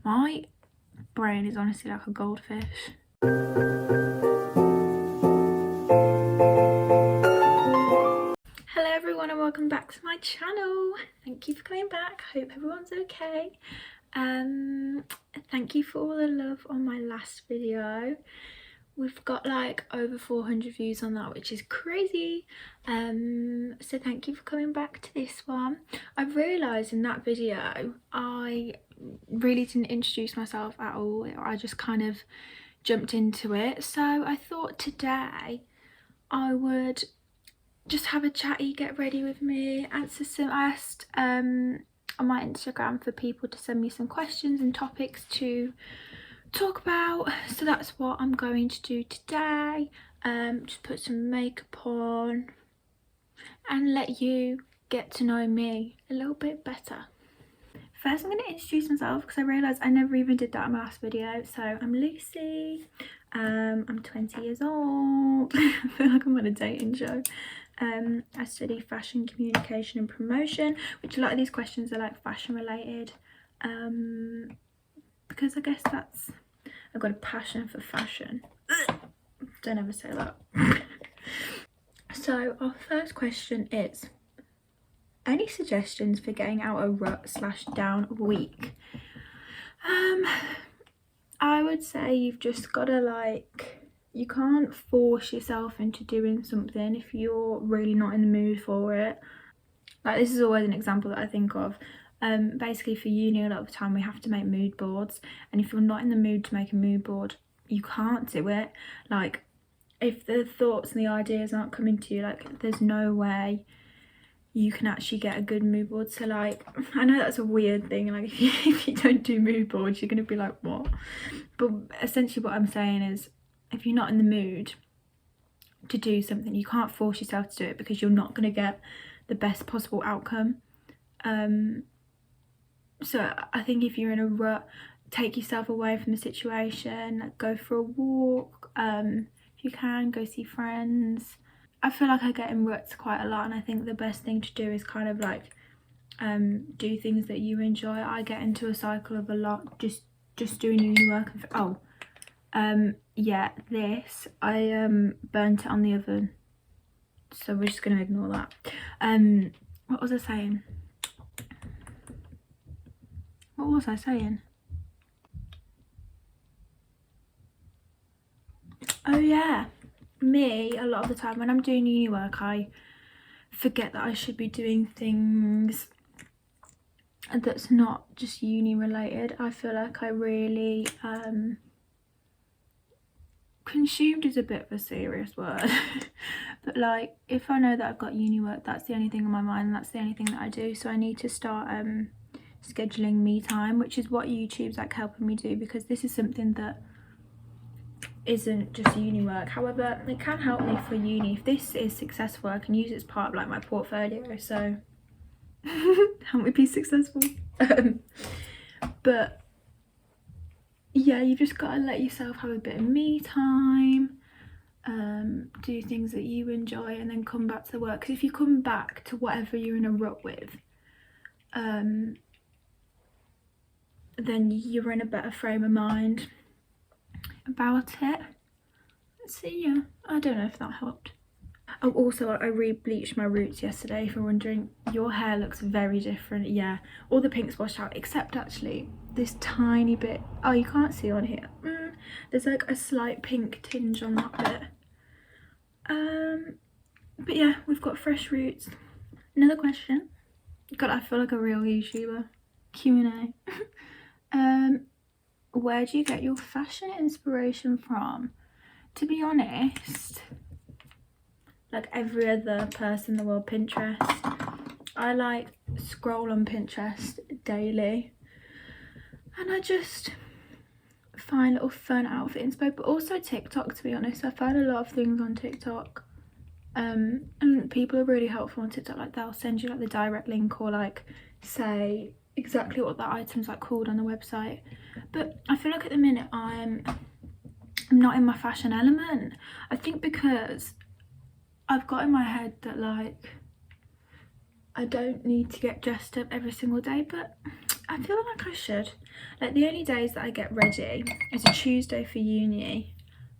My brain is honestly like a goldfish. Hello everyone and welcome back to my channel. Thank you for coming back. Hope everyone's okay. Thank you for all the love on my last video. We've got like over 400 views on that, which is crazy. So thank you for coming back to this one. I've realised in that video I really didn't introduce myself at all. I just kind of jumped into it. So I thought today I would just have a chatty, get ready with me, answer some. I asked on my Instagram for people to send me some questions and topics to talk about, so that's what I'm going to do today. Just put some makeup on and let you get to know me a little bit better. First I'm going to introduce myself because I realised I never even did that in my last video. So I'm Lucy, I'm 20 years old. I feel like I'm on a dating show. I study fashion communication and promotion, which a lot of these questions are like fashion related, because I guess that's, I've got a passion for fashion. Don't ever say that. So our first question is, any suggestions for getting out a rut / down week? I would say you've just got to you can't force yourself into doing something if you're really not in the mood for it. Like, this is always an example that I think of. Basically for uni, a lot of the time we have to make mood boards, and if you're not in the mood to make a mood board, you can't do it. Like, if the thoughts and the ideas aren't coming to you, like, there's no way you can actually get a good mood board. So like, I know that's a weird thing, like if you don't do mood boards you're gonna be like, what? But essentially what I'm saying is, if you're not in the mood to do something, you can't force yourself to do it because you're not going to get the best possible outcome. So I think if you're in a rut, take yourself away from the situation, like go for a walk, if you can, go see friends. I feel like I get in ruts quite a lot, and I think the best thing to do is kind of like do things that you enjoy. I get into a cycle of a lot just doing uni work and yeah, this I burnt it on the oven, so we're just gonna ignore that. What was I saying? Oh yeah, me, a lot of the time when I'm doing uni work I forget that I should be doing things that's not just uni related. I feel like I really consumed is a bit of a serious word but like, if I know that I've got uni work, that's the only thing on my mind, that's the only thing that I do. So I need to start scheduling me time, which is what YouTube's like helping me do, because this is something that isn't just uni work. However, it can help me for uni. If this is successful, I can use it as part of like my portfolio, so help me be successful. But yeah, you just gotta let yourself have a bit of me time, do things that you enjoy, and then come back to the work. Because if you come back to whatever you're in a rut with, then you're in a better frame of mind about it. So yeah, I don't know if that helped. Oh, also I re-bleached my roots yesterday, if you're wondering. Your hair looks very different. Yeah, all the pink's washed out except actually this tiny bit. Oh, you can't see on here. There's like a slight pink tinge on that bit. But yeah, we've got fresh roots. Another question. God, I feel like a real YouTuber. Q&A. Where do you get your fashion inspiration from? To be honest, like every other person in the world, Pinterest. I like scroll on Pinterest daily and I just find little fun outfit inspo, but also TikTok, to be honest. I find a lot of things on TikTok, and people are really helpful on TikTok. Like, they'll send you like the direct link, or like say exactly what the item's like called on the website. But I feel like at the minute I'm not in my fashion element. I think because I've got in my head that like I don't need to get dressed up every single day, but I feel like I should. Like, the only days that I get ready is a Tuesday for uni.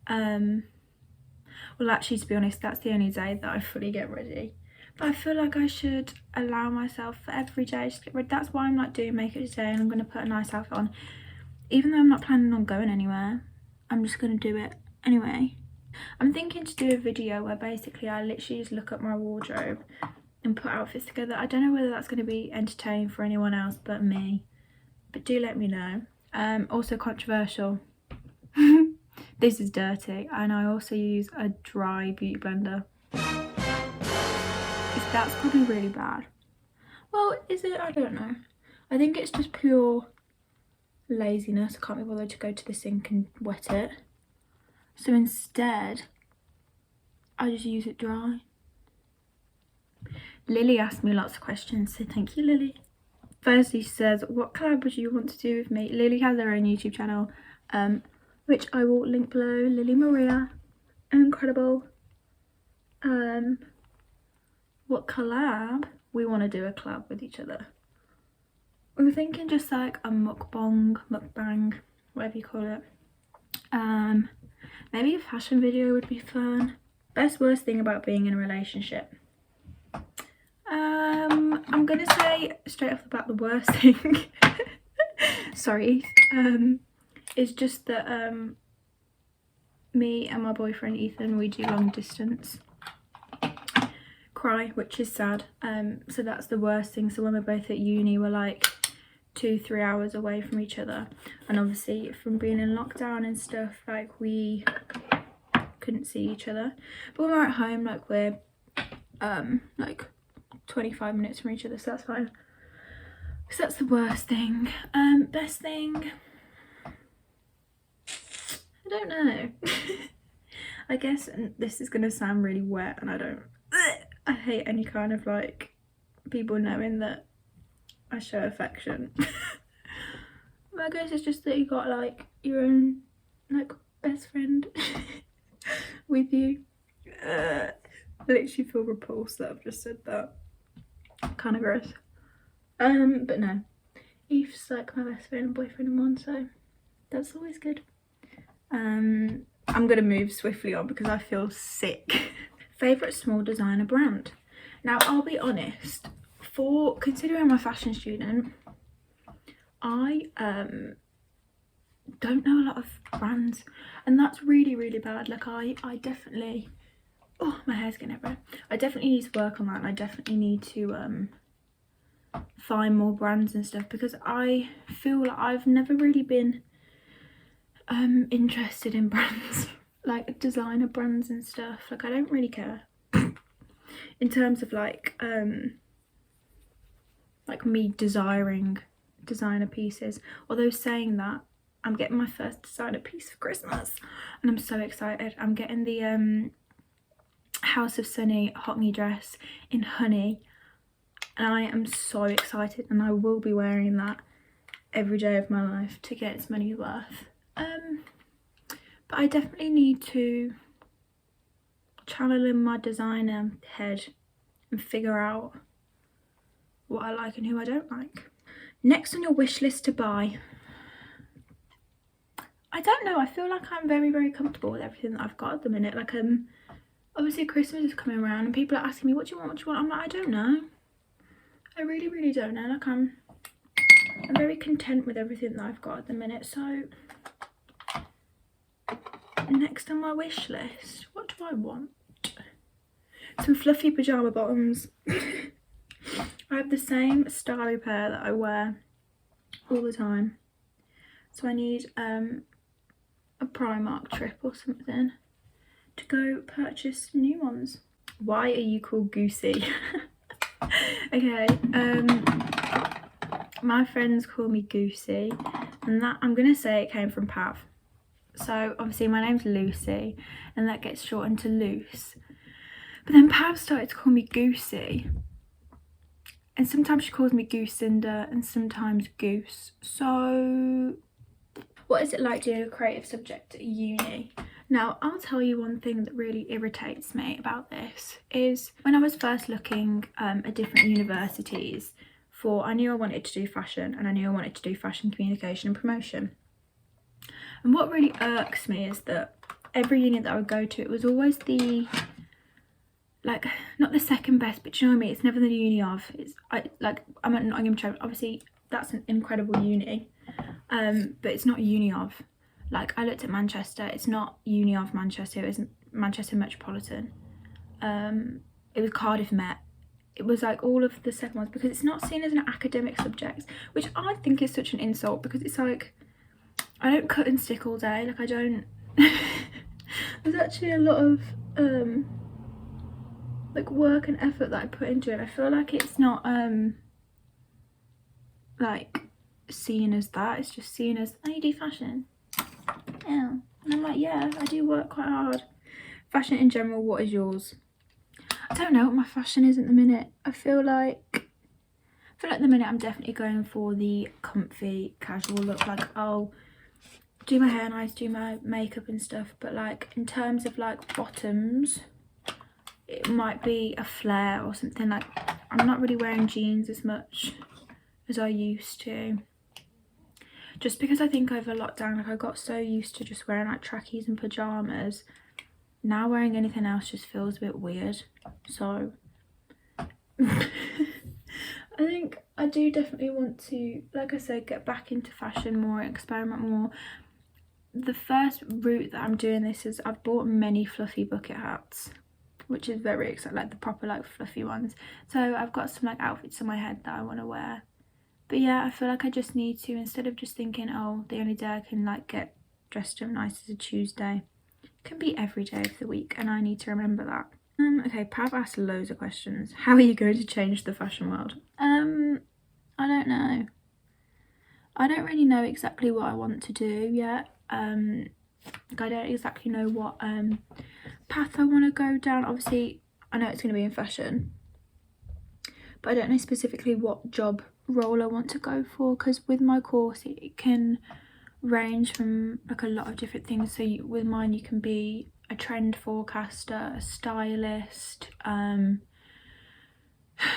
Well, actually, to be honest, that's the only day that I fully get ready. But I feel like I should allow myself for every day to get ready. That's why I'm not doing makeup today, and I'm going to put a nice outfit on. Even though I'm not planning on going anywhere, I'm just going to do it anyway. I'm thinking to do a video where basically I literally just look at my wardrobe and put outfits together. I don't know whether that's going to be entertaining for anyone else but me. But do let me know. Also controversial. This is dirty, and I also use a dry beauty blender. That's probably really bad. Well, is it? I don't know. I think it's just pure laziness. I can't be bothered to go to the sink and wet it. So instead, I just use it dry. Lily asked me lots of questions, so thank you, Lily. Firstly, she says, what collab would you want to do with me? Lily has her own YouTube channel, which I will link below. Lily Maria, incredible. What collab? We want to do a collab with each other. We were thinking just like a mukbang, whatever you call it. Maybe a fashion video would be fun. Best worst thing about being in a relationship. I'm gonna say straight off the bat the worst thing. Sorry. Is just that me and my boyfriend Ethan, we do long distance. Cry, which is sad. So that's the worst thing. So when we're both at uni, we're like 2-3 hours away from each other, and obviously from being in lockdown and stuff, like we couldn't see each other. But when we're at home, like we're like 25 minutes from each other, so that's fine. So that's the worst thing. Best thing, I don't know. I guess, and this is gonna sound really wet, and I hate any kind of like people knowing that I show affection. But I guess it's just that you got like your own like best friend with you. I literally feel repulsed that I've just said that. Kind of gross. But no, Eve's like my best friend and boyfriend in one, so that's always good. I'm gonna move swiftly on because I feel sick. Favourite small designer brand? Now, I'll be honest, for considering I'm a fashion student, I don't know a lot of brands, and that's really, really bad. Like I definitely, oh, my hair's getting everywhere. I definitely need to work on that, and I definitely need to find more brands and stuff, because I feel like I've never really been interested in brands. Like designer brands and stuff. Like I don't really care in terms of like me desiring designer pieces. Although saying that, I'm getting my first designer piece for Christmas and I'm so excited. I'm getting the House of Sunny hot knee dress in honey, and I am so excited, and I will be wearing that every day of my life to get its money's worth. But I definitely need to channel in my designer head and figure out what I like and who I don't like. Next on your wish list to buy. I don't know, I feel like I'm very, very comfortable with everything that I've got at the minute. Like obviously Christmas is coming around and people are asking me, what do you want, what do you want? I'm like, I don't know. I really, really don't know. Like I'm very content with everything that I've got at the minute. So next on my wish list, what do I want? Some fluffy pyjama bottoms. I have the same starry pair that I wear all the time, so I need a Primark trip or something to go purchase new ones. Why are you called Goosey? Okay, my friends call me Goosey, and that, I'm gonna say it came from Pav. So obviously my name's Lucy, and that gets shortened to Loose. But then Pav started to call me Goosey, and sometimes she calls me Goosinder and sometimes Goose. So what is it like doing a creative subject at uni? Now, I'll tell you one thing that really irritates me about this is when I was first looking at different universities I knew I wanted to do fashion, and I knew I wanted to do fashion communication and promotion. And what really irks me is that every uni that I would go to, it was always the, like, not the second best, but you know what I mean? It's never the uni of. I'm at Nottingham, obviously that's an incredible uni, but it's not uni of. Like, I looked at Manchester, it's not uni of Manchester, it was Manchester Metropolitan. It was Cardiff Met. It was like all of the second ones, because it's not seen as an academic subject, which I think is such an insult, because it's like, I don't cut and stick all day, like I don't there's actually a lot of like work and effort that I put into it. I feel like it's not like seen as that, it's just seen as, oh, you do fashion, yeah, and I'm like, yeah, I do work quite hard. Fashion in general, what is yours? I don't know what my fashion is at the minute. I feel like at the minute I'm definitely going for the comfy casual look, like I'll do my hair nice, do my makeup and stuff, but like in terms of like bottoms, it might be a flare or something. Like, I'm not really wearing jeans as much as I used to, just because I think over lockdown, like I got so used to just wearing like trackies and pajamas. Now wearing anything else just feels a bit weird, so I think I do definitely want to, like I said, get back into fashion more, experiment more. The first route that I'm doing this is I've bought many fluffy bucket hats, which is very exciting, like the proper like fluffy ones. So I've got some like outfits in my head that I want to wear. But yeah, I feel like I just need to, instead of just thinking, oh, the only day I can like get dressed up nice is a Tuesday, it can be every day of the week, and I need to remember that. Okay, Pav asked loads of questions. How are you going to change the fashion world? I don't know. I don't really know exactly what I want to do yet. Like, I don't exactly know what path I want to go down. Obviously, I know it's going to be in fashion, but I don't know specifically what job role I want to go for, because with my course it can range from like a lot of different things. So with mine you can be a trend forecaster, a stylist,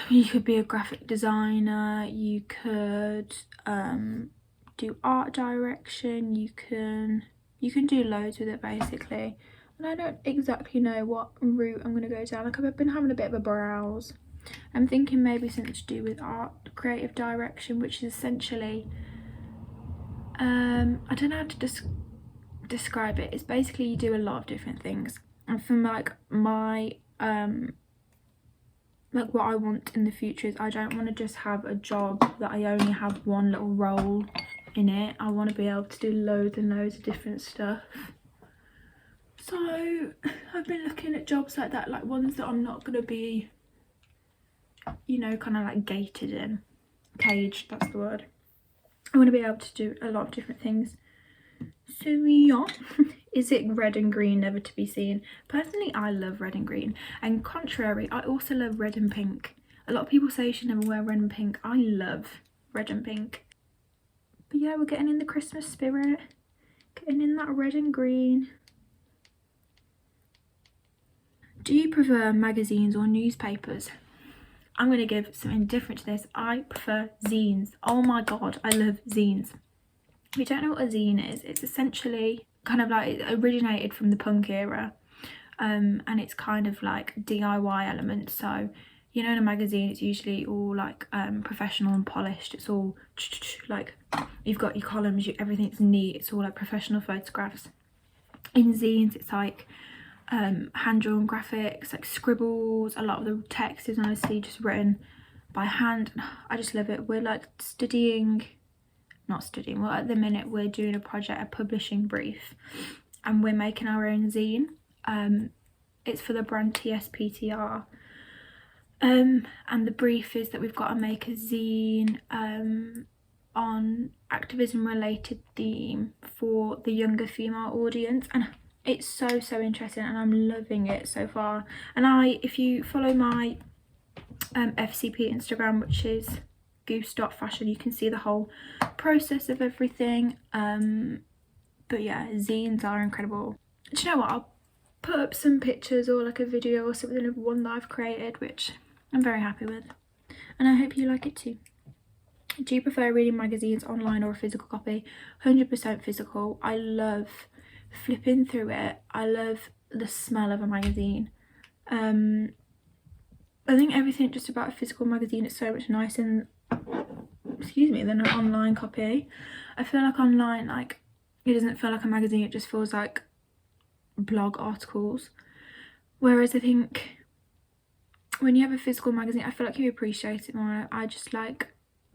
you could be a graphic designer, you could do art direction, you can do loads with it basically. And I don't exactly know what route I'm going to go down. Like, I've been having a bit of a browse. I'm thinking maybe something to do with art creative direction, which is essentially I don't know how to describe it. It's basically you do a lot of different things, and from like my like what I want in the future is I don't want to just have a job that I only have one little role in it. I want to be able to do loads and loads of different stuff. So I've been looking at jobs like that, like ones that I'm not going to be, you know, kind of like gated in, caged, that's the word. I want to be able to do a lot of different things. So yeah. Is it red and green, never to be seen? Personally, I love red and green, and contrary, I also love red and pink. A lot of people say you should never wear red and pink. I love red and pink. But yeah, we're getting in the Christmas spirit, getting in that red and green. Do you prefer magazines or newspapers? I'm going to give something different to this. I prefer zines. Oh my god, I love zines. If you don't know what a zine is, it's essentially kind of like, it originated from the punk era, and it's kind of like DIY elements. So, you know, in a magazine it's usually all like professional and polished. It's all like, you've got your columns, everything's neat, it's all like professional photographs. In zines it's like hand-drawn graphics, like scribbles. A lot of the text is honestly just written by hand. I just love it. We're like well, at the minute we're doing a project, a publishing brief, and we're making our own zine. It's for the brand TSPTR, and the brief is that we've got to make a zine on activism related theme for the younger female audience, and it's so interesting and I'm loving it so far. And if you follow my FCP Instagram, which is goose.fashion, you can see the whole process of everything. But yeah, zines are incredible. do you know what, I'll put up some pictures or like a video or something of one that I've created, which I'm very happy with, and I hope you like it too. Do you prefer reading magazines online or a physical copy? 100% physical. I love flipping through it. I love the smell of a magazine. I think everything just about a physical magazine is so much nicer than, excuse me, than an online copy. I feel like online, like, it doesn't feel like a magazine, it just feels like blog articles. Whereas I think when you have a physical magazine, I feel like you appreciate it more. I just like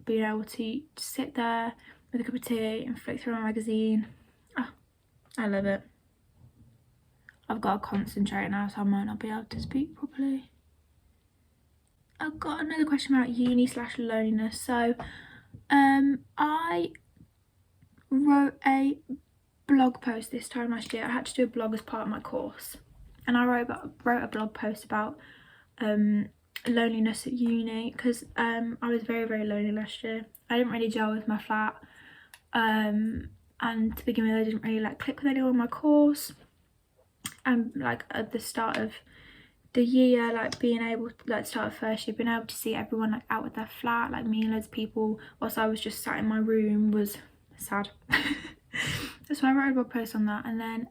being able to sit there with a cup of tea and flick through my magazine. Oh, I love it. I've got to concentrate now, so I might not be able to speak properly. I've got another question about uni/loneliness. So I wrote a blog post this time last year. I had to do a blog as part of my course, and I wrote a blog post about loneliness at uni, because I was very, very lonely last year. I didn't really gel with my flat, and to begin with I didn't really like click with anyone in my course, and like at the start of the year, like being able to, like, start of first year, being able to see everyone like out with their flat, like me and loads of people, whilst I was just sat in my room, was sad. So I wrote a blog post on that, and then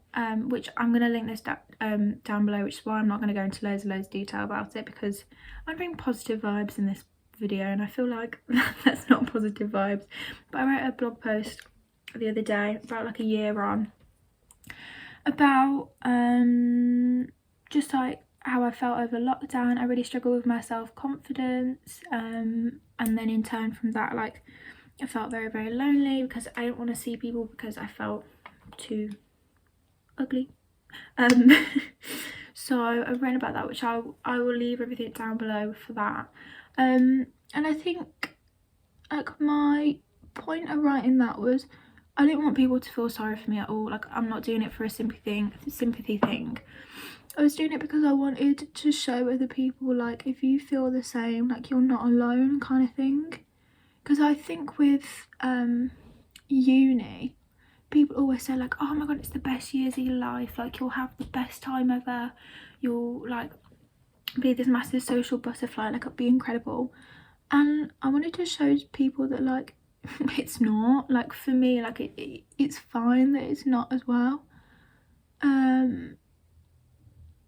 which I'm going to link this down below, which is why I'm not going to go into loads of detail about it, because I'm bringing positive vibes in this video, and I feel like that's not positive vibes. But I wrote a blog post the other day, about like a year on, about just like how I felt over lockdown. I really struggled with my self-confidence, and then in turn from that, like, I felt very, very lonely because I didn't want to see people because I felt too ugly. So I've written about that, which I will leave everything down below for that. And I think, like, my point of writing that was, I didn't want people to feel sorry for me at all. Like, I'm not doing it for a sympathy thing. I was doing it because I wanted to show other people, like, if you feel the same, like, you're not alone, kind of thing. Because I think with uni, people always say like, oh my god, it's the best years of your life, like you'll have the best time ever, you'll like be this massive social butterfly, like it'll be incredible. And I wanted to show people that, like, it's not. Like, for me, like, it's fine that it's not as well.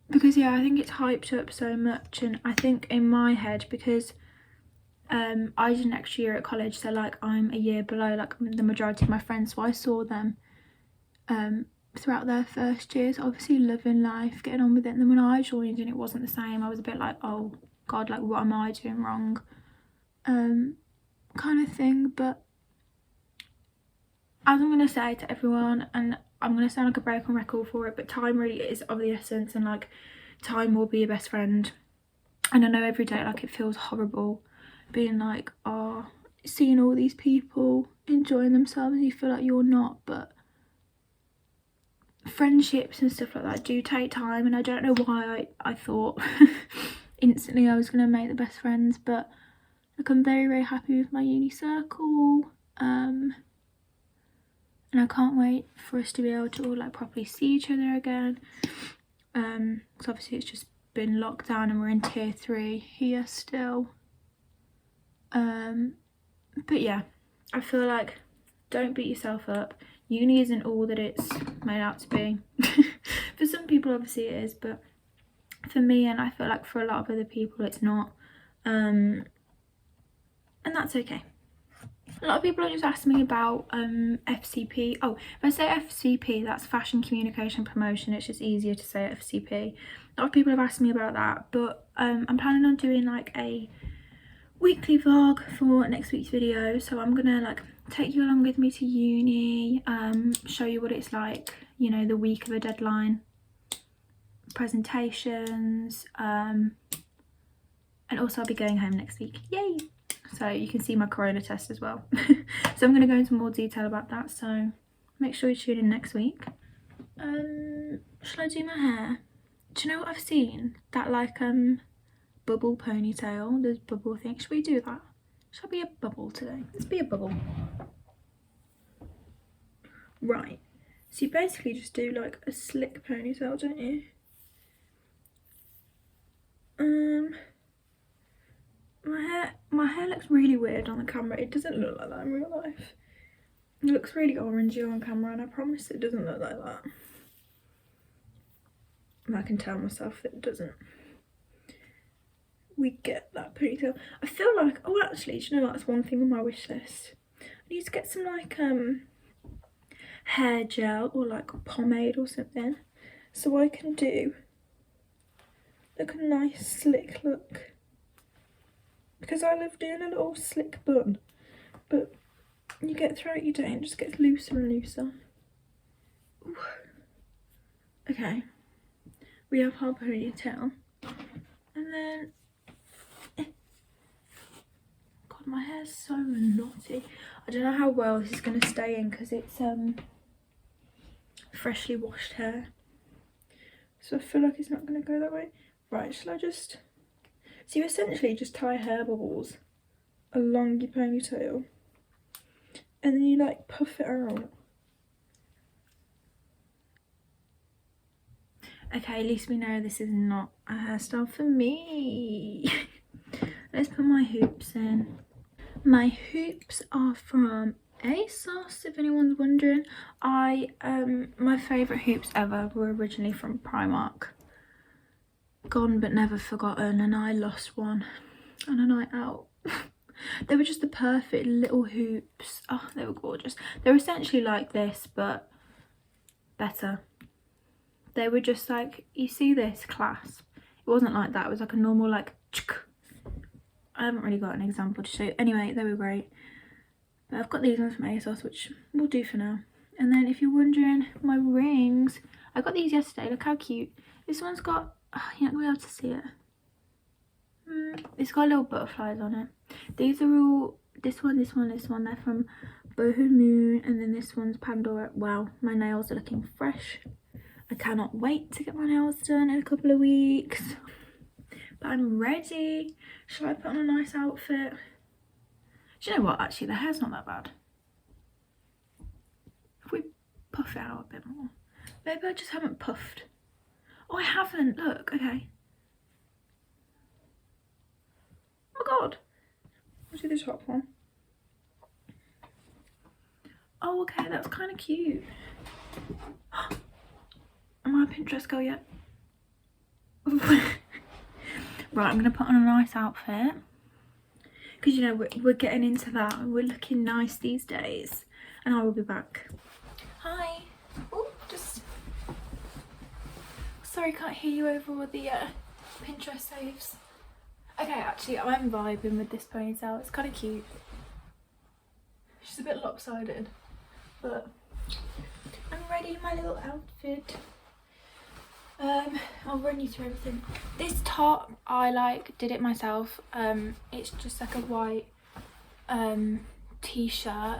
Because yeah, I think it's hyped up so much, and I think in my head, because I did an extra year at college, so like I'm a year below like the majority of my friends, so I saw them throughout their first years, obviously living life, getting on with it, and then when I joined and it wasn't the same, I was a bit like, oh god, like what am I doing wrong, kind of thing. But as I'm going to say to everyone, and I'm going to sound like a broken record for it, but time really is of the essence, and like time will be your best friend. And I know every day like it feels horrible being like, oh, seeing all these people enjoying themselves, you feel like you're not. But friendships and stuff like that do take time, and I don't know why I thought instantly I was going to make the best friends, but like I'm very, very happy with my uni circle, and I can't wait for us to be able to all like properly see each other again, because obviously it's just been locked down and we're in tier 3 here still. But yeah, I feel like, don't beat yourself up. Uni isn't all that it's made out to be. For some people obviously it is, but for me, and I feel like for a lot of other people, it's not, and that's okay. A lot of people are just asking me about FCP. Oh, if I say FCP, that's Fashion Communication Promotion. It's just easier to say FCP. A lot of people have asked me about that, but I'm planning on doing like a weekly vlog for next week's video. So I'm gonna like take you along with me to uni, show you what it's like, you know, the week of a deadline, presentations, and also I'll be going home next week. Yay! So you can see my corona test as well. So I'm going to go into more detail about that, so make sure you tune in next week. Shall I do my hair? Do you know what I've seen? That like bubble ponytail, there's bubble thing. Should we do that? Shall I be a bubble today? Let's be a bubble. Right, So you basically just do like a slick ponytail, don't you? My hair looks really weird on the camera. It doesn't look like that in real life. It looks really orangey on camera, and I promise it doesn't look like that. And I can tell myself that it doesn't. We get that ponytail. I feel like, oh actually, do you know that's one thing on my wish list? I need to get some like hair gel or like pomade or something, so I can do like a nice slick look. Because I love doing a little slick bun, but you get through it, you don't, it just gets looser and looser. Ooh. Okay, we have our ponytail, and then God, my hair's so knotty. I don't know how well this is going to stay in because it's freshly washed hair, so I feel like it's not going to go that way. Right, shall I just, so you essentially just tie hair bubbles along your ponytail and then you like puff it out. Okay, at least we know this is not a hairstyle for me. Let's put my hoops in. My hoops are from ASOS, if anyone's wondering. My favourite hoops ever were originally from Primark. Gone but never forgotten, and I lost one on a night out. They were just the perfect little hoops. Oh, they were gorgeous. They were essentially like this, but better. They were just like, you see this clasp? It wasn't like that. It was like a normal like, I haven't really got an example to show you. Anyway, they were great. But I've got these ones from ASOS, which will do for now. And then if you're wondering, my rings, I got these yesterday. Look how cute. This one's got, oh, you're not going to be able to see it. It's got little butterflies on it. These are all, this one, this one, this one. They're from Boho Moon. And then this one's Pandora. Wow, my nails are looking fresh. I cannot wait to get my nails done in a couple of weeks. But I'm ready. Shall I put on a nice outfit? Do you know what? Actually, the hair's not that bad. If we puff it out a bit more. Maybe I just haven't puffed. Oh, I haven't. Look, okay. Oh my god. I'll do the top one. Oh, okay, that's kind of cute. Am I a Pinterest girl yet? Right, I'm going to put on a nice outfit. Because, you know, we're getting into that. We're looking nice these days. And I will be back. Hi. Oh, just... Sorry, can't hear you over all the Pinterest saves. Okay, actually, I'm vibing with this ponytail. It's kind of cute. She's a bit lopsided. But I'm ready, my little outfit. I'll run you through everything. This top, I did it myself. It's just like a white t-shirt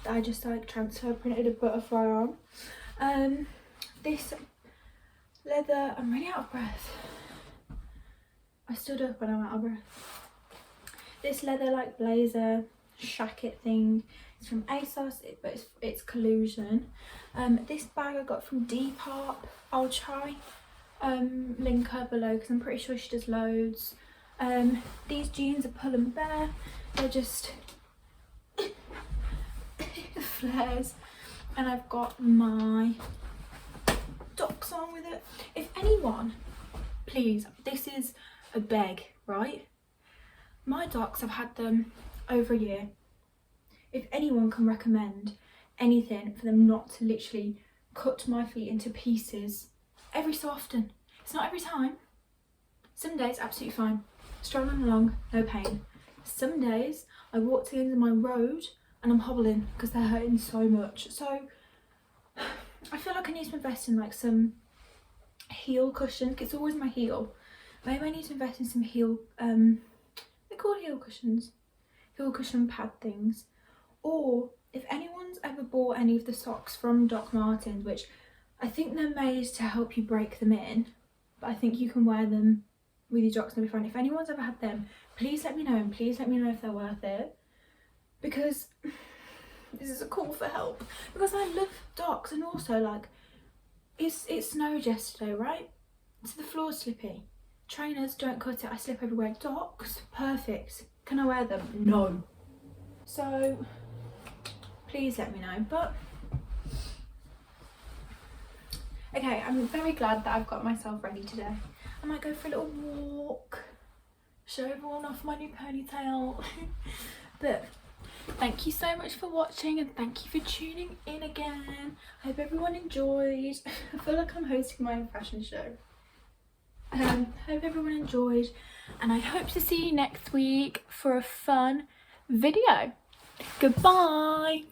that I just transfer printed a butterfly on. This leather, I'm really out of breath. I stood up and I'm out of breath. This leather blazer shacket thing. It's from ASOS, but it's collusion. This bag I got from Depop. I'll try link her below because I'm pretty sure she does loads. These jeans are Pull and Bear. They're just flares. And I've got my docs on with it. If anyone, please, this is a beg, right? My docs, I've had them over a year. If anyone can recommend anything for them not to literally cut my feet into pieces every so often. It's not every time. Some days, absolutely fine. Strolling along, no pain. Some days, I walk to the end of my road and I'm hobbling because they're hurting so much. So, I feel like I need to invest in some heel cushion. It's always my heel. Maybe I need to invest in some heel, they're called heel cushions. Heel cushion pad things. Or if anyone's ever bought any of the socks from Doc Martens, which I think they're made to help you break them in, but I think you can wear them with your docs and they'll be fine. If anyone's ever had them, please let me know, and please let me know if they're worth it. Because this is a call for help, because I love docks, and also like it snowed yesterday, right? So the floor's slippy. Trainers, don't cut it, I slip everywhere. Docks, perfect. Can I wear them? No. So please let me know. But okay, I'm very glad that I've got myself ready today. I might go for a little walk, show everyone off my new ponytail. But thank you so much for watching, and thank you for tuning in again. I hope everyone enjoyed. I feel like I'm hosting my own fashion show. Hope everyone enjoyed, and I hope to see you next week for a fun video. Goodbye.